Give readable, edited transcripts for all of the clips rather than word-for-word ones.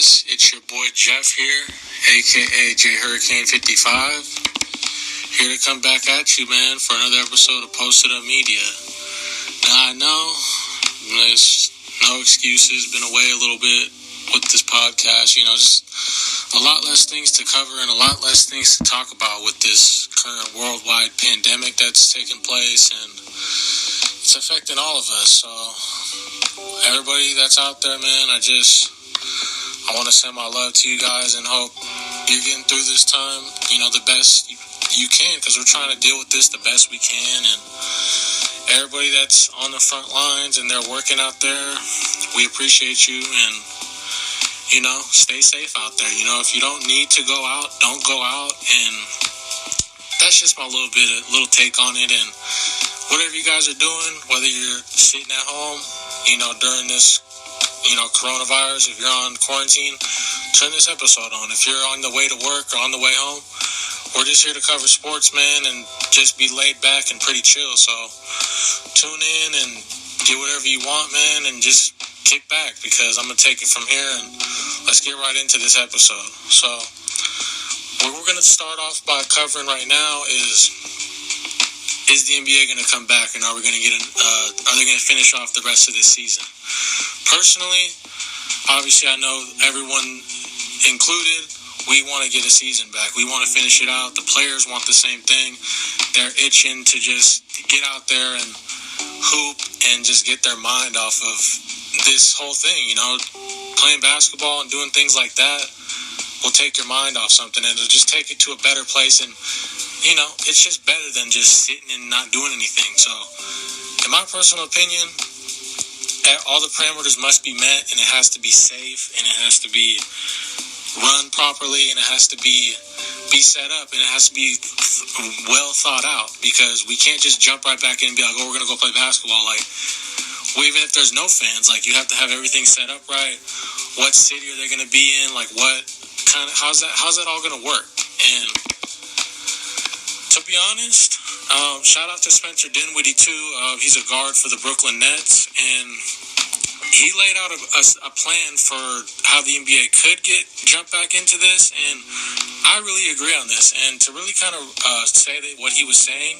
guys, it's your boy Jeff here, aka J Hurricane 55, here to come back at you, man, for another episode of Postd'UpMedia. Now I know there's no excuses, been away a little bit with this podcast, just a lot less things to cover and a lot less things to talk about with this current worldwide pandemic that's taking place, and it's affecting all of us. So everybody that's out there, man, I want to send my love to you guys and hope you're getting through this time, the best you can, because we're trying to deal with this the best we can. And everybody that's on the front lines and they're working out there, we appreciate you, and stay safe out there. If you don't need to go out, don't go out. And that's just my little take on it. And whatever you guys are doing, whether you're sitting at home, during this, coronavirus, if you're on quarantine, turn this episode on. If you're on the way to work or on the way home, we're just here to cover sports, man, and just be laid back and pretty chill. So tune in and get whatever you want, man, and just kick back, because I'm going to take it from here, and let's get right into this episode. So what we're going to start off by covering right now is the NBA going to come back, and are they going to finish off the rest of this season? Personally, obviously, I know everyone included, we want to get a season back. We want to finish it out. The players want the same thing. They're itching to just get out there and hoop and just get their mind off of this whole thing. Playing basketball and doing things like that will take your mind off something, and it'll just take it to a better place. And it's just better than just sitting and not doing anything. So, in my personal opinion, all the parameters must be met, and it has to be safe, and it has to be run properly, and it has to be set up, and it has to be well thought out, because we can't just jump right back in and be like, we're going to go play basketball. Even if there's no fans, you have to have everything set up right. What city are they going to be in? How's that all going to work? And to be honest, shout out to Spencer Dinwiddie too. He's a guard for the Brooklyn Nets, and he laid out a plan for how the NBA could jump back into this, and I really agree on this. And to really kind of say that what he was saying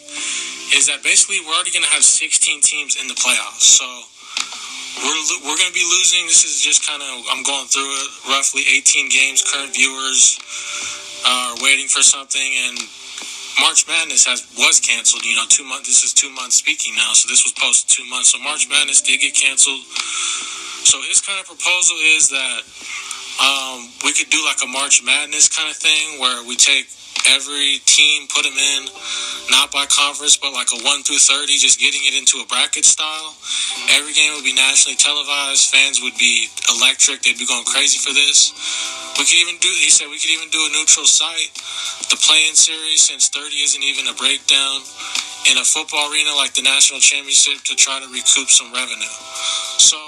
is that basically we're already going to have 16 teams in the playoffs. So we're going to be losing. This is just kind of, I'm going through it, roughly 18 games. Current viewers are waiting for something, and March Madness was canceled. 2 months. This is 2 months speaking now, so this was posted 2 months. So March Madness did get canceled. So his kind of proposal is that we could do a March Madness kind of thing, where we take every team, put them in, not by conference, but a 1 through 30, just getting it into a bracket style. Every game would be nationally televised. Fans would be electric. They'd be going crazy for this. He said we could even do a neutral site. The play-in series, since 30 isn't even a breakdown, in a football arena like the national championship, to try to recoup some revenue. So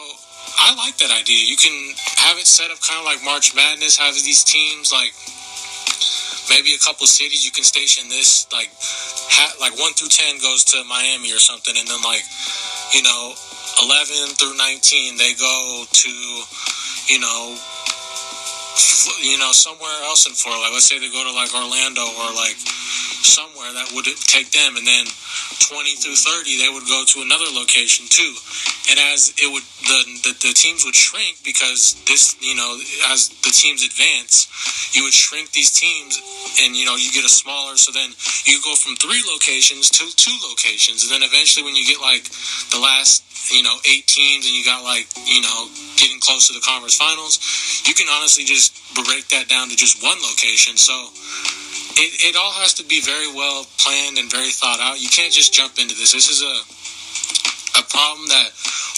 I like that idea. You can have it set up kind of like March Madness, have these teams, maybe a couple cities you can station this, 1 through 10 goes to Miami or something, and then 11 through 19 they go to somewhere else in Florida. Let's say they go to Orlando or somewhere that would take them, and then 20 through 30 they would go to another location too. And as it would, the teams would shrink, because this, as the teams advance, you would shrink these teams, and you get a smaller. So then you go from 3 locations to 2 locations, and then eventually when you get the last 8 teams, and you got getting close to the conference finals, you can honestly just break that down to just 1 location. So it all has to be very well planned and very thought out. You can't just jump into this. This is a problem that,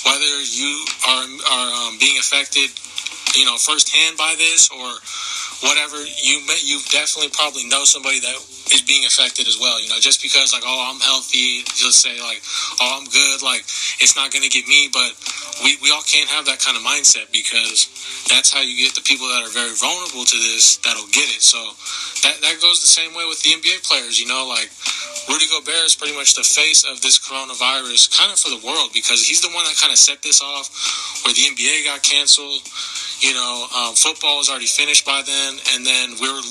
whether you are being affected, firsthand by this or whatever, you definitely probably know somebody that is being affected as well. Just because I'm healthy, just say I'm good, it's not going to get me. But we all can't have that kind of mindset, because that's how you get the people that are very vulnerable to this that'll get it. So that goes the same way with the NBA players. Rudy Gobert is pretty much the face of this coronavirus, kind of for the world, because he's the one that kind of set this off, where the NBA got canceled. Football was already finished by then, and then we were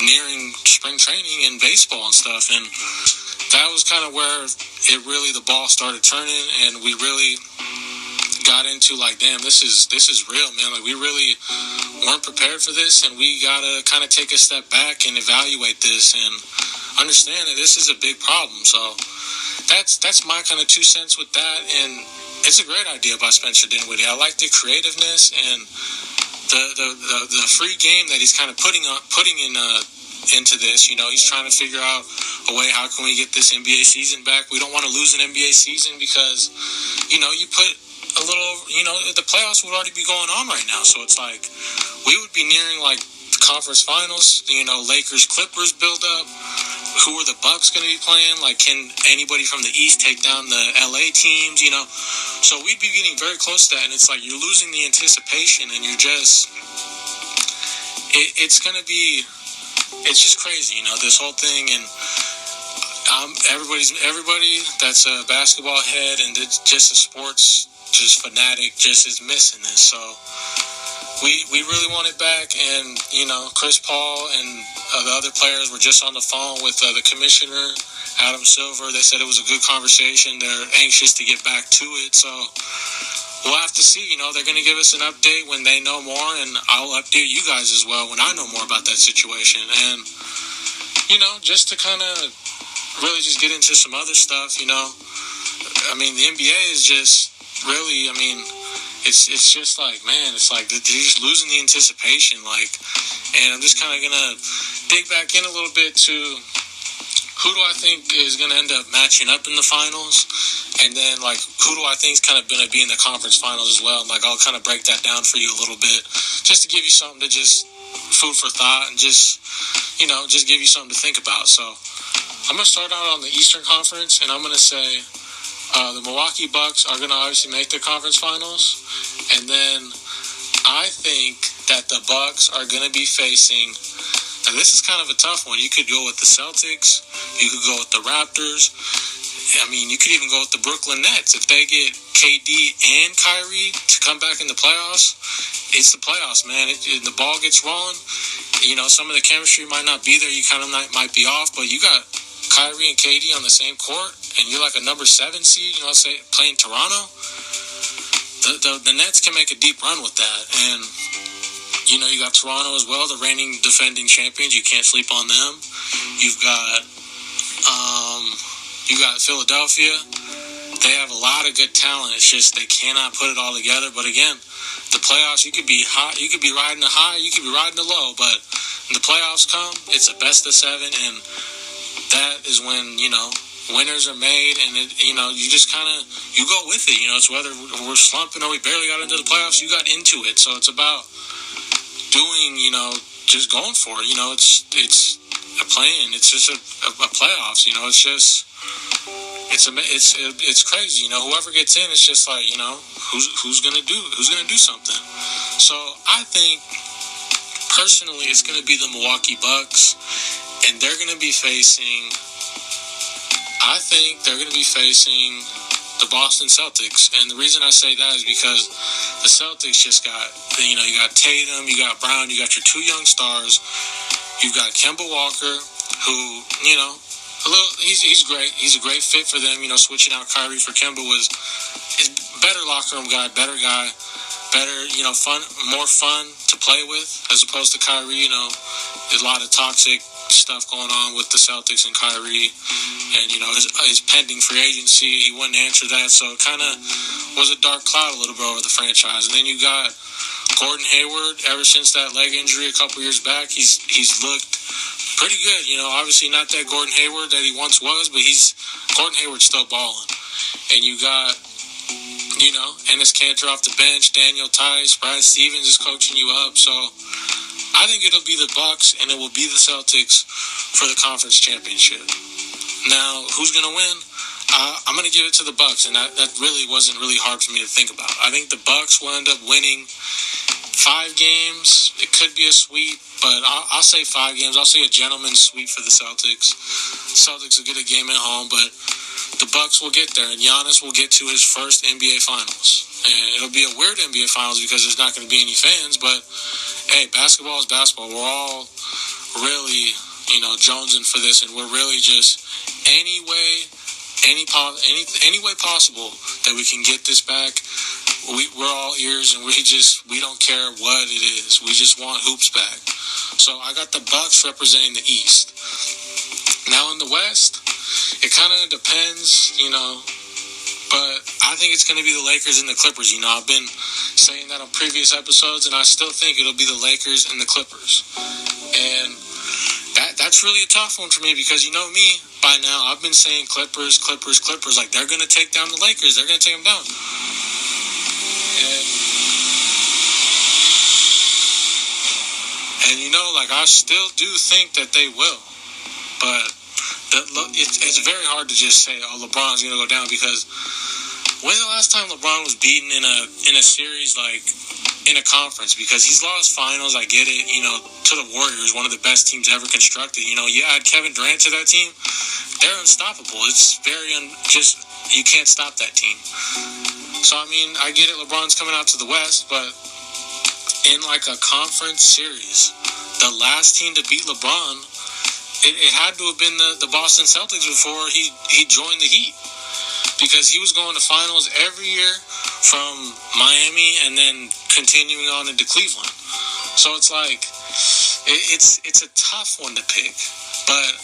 nearing spring training and baseball and stuff, and that was kind of where the ball started turning, and we really got into like, damn, this is real, man. Like, we really weren't prepared for this, and we gotta kind of take a step back and evaluate this and understand that this is a big problem. So that's my kind of 2 cents with that, and it's a great idea by Spencer Dinwiddie. I like the creativeness and the free game that he's kind of putting into this. He's trying to figure out a way, how can we get this NBA season back? We don't want to lose an NBA season because, you put a little, the playoffs would already be going on right now. So it's like we would be nearing like the conference finals, Lakers, Clippers build up. Who are the Bucks going to be playing? Like, can anybody from the East take down the LA teams? So we'd be getting very close to that, and it's like you're losing the anticipation, and you're just, it's going to be, it's just crazy, this whole thing. And everybody that's a basketball head and just a sports just fanatic just is missing this. So we really want it back, and Chris Paul and the other players were just on the phone with the commissioner, Adam Silver. They said it was a good conversation. They're anxious to get back to it, so we'll have to see. They're going to give us an update when they know more, and I'll update you guys as well when I know more about that situation. And just to kind of really just get into some other stuff, the NBA is just really, it's just like, man, it's like they're just losing the anticipation, and I'm just kind of going to dig back in a little bit to who do I think is going to end up matching up in the finals, and then, who do I think is kind of going to be in the conference finals as well. I'll kind of break that down for you a little bit, just to give you something to just food for thought, and just give you something to think about. So I'm going to start out on the Eastern Conference, and I'm going to say the Milwaukee Bucks are going to obviously make the conference finals, and then I think that the Bucks are going to be facing, now this is kind of a tough one. You could go with the Celtics, you could go with the Raptors, you could even go with the Brooklyn Nets. If they get KD and Kyrie to come back in the playoffs, it's the playoffs, man. The ball gets rolling. Some of the chemistry might not be there. You kind of might be off, but you got Kyrie and KD on the same court, and you're like a number 7 seed, say playing Toronto. The Nets can make a deep run with that, and you got Toronto as well, the reigning defending champions. You can't sleep on them. You've got Philadelphia. They have a lot of good talent. It's just they cannot put it all together. But again, the playoffs, you could be hot, you could be riding the high, you could be riding the low, but when the playoffs come, it's a best of 7, and that is when, winners are made, and you just kind of, you go with it. It's whether we're slumping or we barely got into the playoffs, you got into it. So it's about doing, just going for it. It's a plan. It's just a playoffs. It's just, it's crazy. Whoever gets in, it's just like, who's gonna do something. So I think personally, it's gonna be the Milwaukee Bucks, and they're gonna be facing. I think they're going to be facing the Boston Celtics. And the reason I say that is because the Celtics just got, you got Tatum, you got Brown, you got your 2 young stars. You've got Kemba Walker, who, he's great. He's a great fit for them. Switching out Kyrie for Kemba is better locker room guy, better, fun, more fun to play with as opposed to Kyrie. There's a lot of toxic stuff going on with the Celtics and Kyrie, and his pending free agency, he wouldn't answer that, so it kind of was a dark cloud a little bit over the franchise. And then you got Gordon Hayward. Ever since that leg injury a couple years back, he's looked pretty good. Obviously not that Gordon Hayward that he once was, but Gordon Hayward's still balling. And you got Enes Kanter off the bench, Daniel Tice, Brad Stevens is coaching you up, so I think it'll be the Bucks and it will be the Celtics for the conference championship. Now, who's going to win? I'm going to give it to the Bucks, and that really wasn't really hard for me to think about. I think the Bucks will end up winning 5 games. It could be a sweep, but I'll say 5 games. I'll say a gentleman's sweep for the Celtics. Celtics will get a game at home, but the Bucks will get there, and Giannis will get to his first NBA Finals. And it'll be a weird NBA Finals because there's not going to be any fans. But, hey, basketball is basketball. We're all really, jonesing for this. And we're really just any way possible that we can get this back. We're all ears, and we don't care what it is. We just want hoops back. So I got the Bucks representing the East. Now in the West, it kind of depends, but I think it's going to be the Lakers and the Clippers. I've been saying that on previous episodes, and I still think it'll be the Lakers and the Clippers. And that's really a tough one for me because you know me, by now, I've been saying Clippers. Like, they're going to take down the Lakers. They're going to take them down. And I still do think that they will. But it's very hard to just say, LeBron's going to go down, because when's the last time LeBron was beaten in a series, like in a conference? Because he's lost finals, I get it, to the Warriors, one of the best teams ever constructed. You add Kevin Durant to that team, they're unstoppable. It's you can't stop that team. So, I get it, LeBron's coming out to the West, but in like a conference series, the last team to beat LeBron, it had to have been the Boston Celtics before he joined the Heat, because he was going to finals every year from Miami and then continuing on into Cleveland. So it's like it's a tough one to pick, but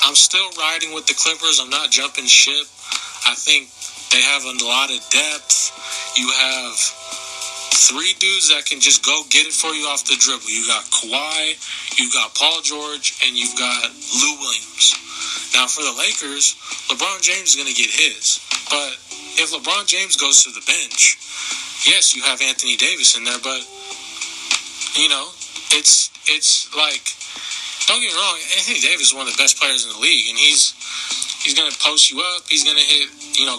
I'm still riding with the Clippers. I'm not jumping ship. I think they have a lot of depth. You have three dudes that can just go get it for you off the dribble. You got Kawhi, you've got Paul George, and you've got Lou Williams. Now, for the Lakers, LeBron James is going to get his. But if LeBron James goes to the bench, yes, you have Anthony Davis in there, but, it's like, don't get me wrong, Anthony Davis is one of the best players in the league, and he's going to post you up. He's going to hit,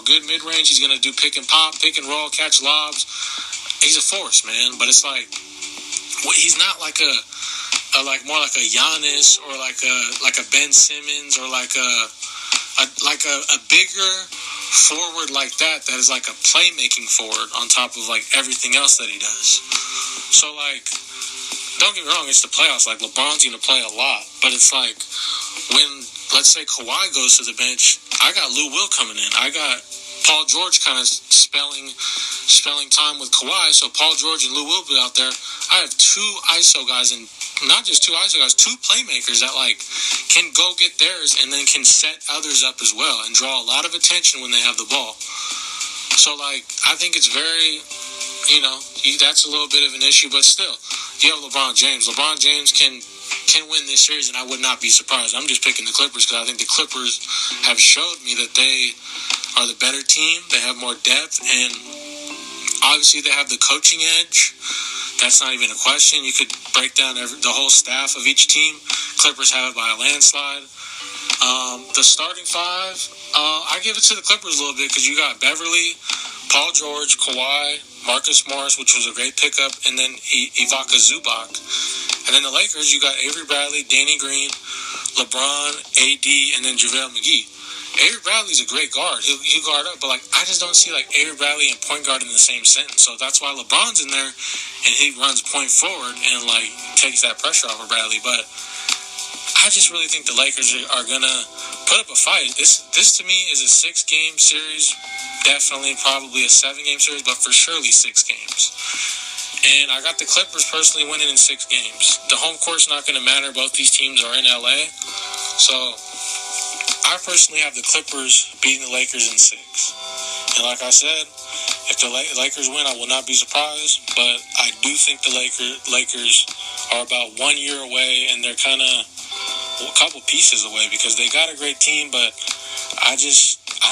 good mid-range. He's going to do pick and pop, pick and roll, catch lobs. He's a force, man. But it's like, he's not like more like a Giannis or like a Ben Simmons or like a bigger forward like that is like a playmaking forward on top of like everything else that he does. So like, don't get me wrong, it's the playoffs. Like, LeBron's going to play a lot, but it's like when, let's say, Kawhi goes to the bench, I got Lou Will coming in. I got Paul George kind of spelling time with Kawhi, so Paul George and Lou Will be out there. I have two ISO guys, and not just two ISO guys, two playmakers that like can go get theirs and then can set others up as well and draw a lot of attention when they have the ball. So like, I think it's very, that's a little bit of an issue, but still, you have LeBron James. LeBron James can win this series, and I would not be surprised. I'm just picking the Clippers because I think the Clippers have showed me that they are the better team. They have more depth, and obviously they have the coaching edge. That's not even a question. You could break down the whole staff of each team. Clippers have it by a landslide. The starting five, I give it to the Clippers a little bit because you got Beverly, Paul George, Kawhi, Marcus Morris, which was a great pickup, and then Ivica Zubac. And then the Lakers, you got Avery Bradley, Danny Green, LeBron, AD, and then JaVale McGee. Avery Bradley's a great guard. He'll guard up, but like, I just don't see like Avery Bradley and point guard in the same sentence. So that's why LeBron's in there, and he runs point forward and like takes that pressure off of Bradley. But I just really think the Lakers are gonna put up a fight. This to me is a 6-game series, definitely probably a 7-game series, but for surely 6 games. And I got the Clippers personally winning in 6 games. The home court's not going to matter. Both these teams are in LA. So I personally have the Clippers beating the Lakers in 6. And like I said, if the Lakers win, I will not be surprised. But I do think the Lakers are about 1 year away, and they're kind of a couple pieces away because they got a great team, but I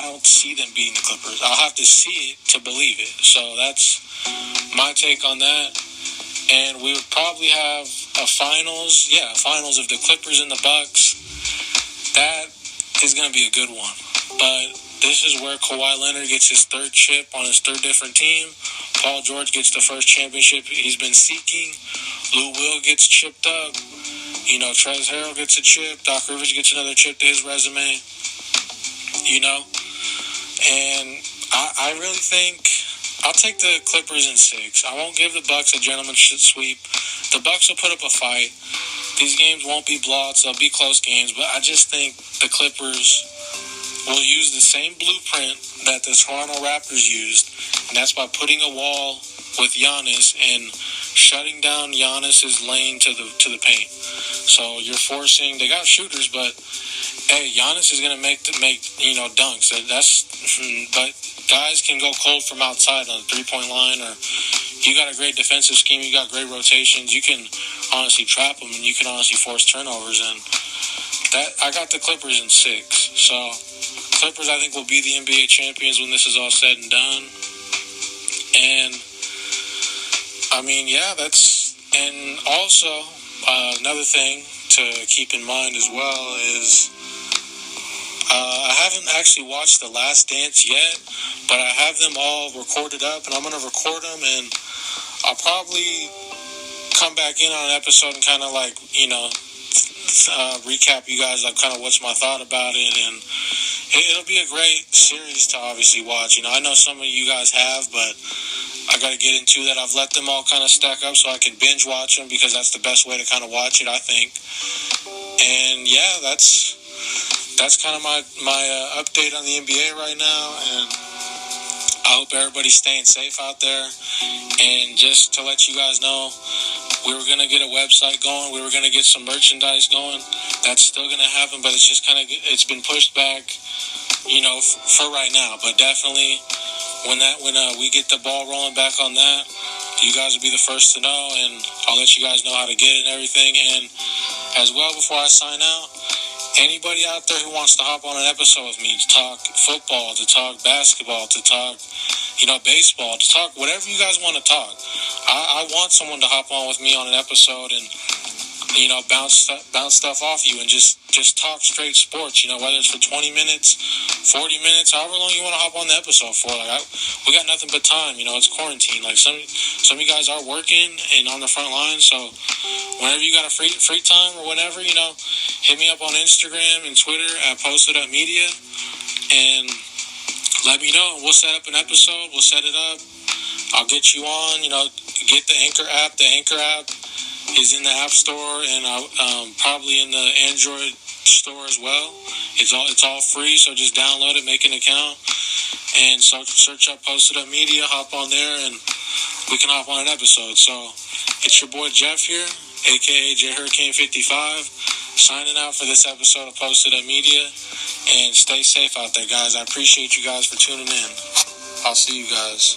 don't see them beating the Clippers. I'll have to see it to believe it. So that's my take on that. And we would probably have a finals. Yeah, a finals of the Clippers and the Bucks. That is going to be a good one. But this is where Kawhi Leonard gets his 3rd chip on his 3rd different team. Paul George gets the first championship he's been seeking. Lou Will gets chipped up. Trez Harrell gets a chip. Doc Rivers gets another chip to his resume. And I really think I'll take the Clippers in 6. I won't give the Bucks a gentleman's sweep. The Bucks will put up a fight. These games won't be blowouts. They'll be close games. But I just think the Clippers will use the same blueprint that the Toronto Raptors used, and that's by putting a wall with Giannis and shutting down Giannis's lane to the paint. So you're forcing. They got shooters, but hey, Giannis is gonna make dunks. But guys can go cold from outside on the 3-point line, or you got a great defensive scheme. You got great rotations. You can honestly trap them, and you can honestly force turnovers. And that I got the Clippers in 6. So Clippers, I think, will be the NBA champions when this is all said and done. And I mean, yeah, and also another thing to keep in mind as well is I haven't actually watched The Last Dance yet, but I have them all recorded up, and I'm going to record them, and I'll probably come back in on an episode and kind of recap you guys kind of what's my thought about it, and it'll be a great series to obviously watch. I know some of you guys have, but I got to get into that. I've let them all kind of stack up so I can binge watch them, because that's the best way to kind of watch it, I think. And yeah, that's kind of my update on the NBA right now, and I hope everybody's staying safe out there. And just to let you guys know, we were going to get a website going. We were going to get some merchandise going. That's still going to happen, but it's been pushed back, for right now. But definitely when we get the ball rolling back on that, you guys will be the first to know, and I'll let you guys know how to get it and everything. And as well, before I sign out, anybody out there who wants to hop on an episode with me to talk football, to talk basketball, to talk, baseball, to talk whatever you guys want to talk, I want someone to hop on with me on an episode and, bounce stuff off you and just talk straight sports, whether it's for 20 minutes, 40 minutes, however long you want to hop on the episode for. We got nothing but time, it's quarantine. Some of you guys are working and on the front line, so whenever you got a free time or whatever, hit me up on Instagram and Twitter at Postd'UpMedia and let me know. We'll set up an episode. We'll set it up. I'll get you on, get the Anchor app. The Anchor app is in the App Store and probably in the Android store as well. It's all free, so just download it, make an account, and search up Postd'UpMedia, hop on there, and we can hop on an episode. So it's your boy Jeff here, a.k.a. JHurricane55, signing out for this episode of Postd'UpMedia, and stay safe out there, guys. I appreciate you guys for tuning in. I'll see you guys.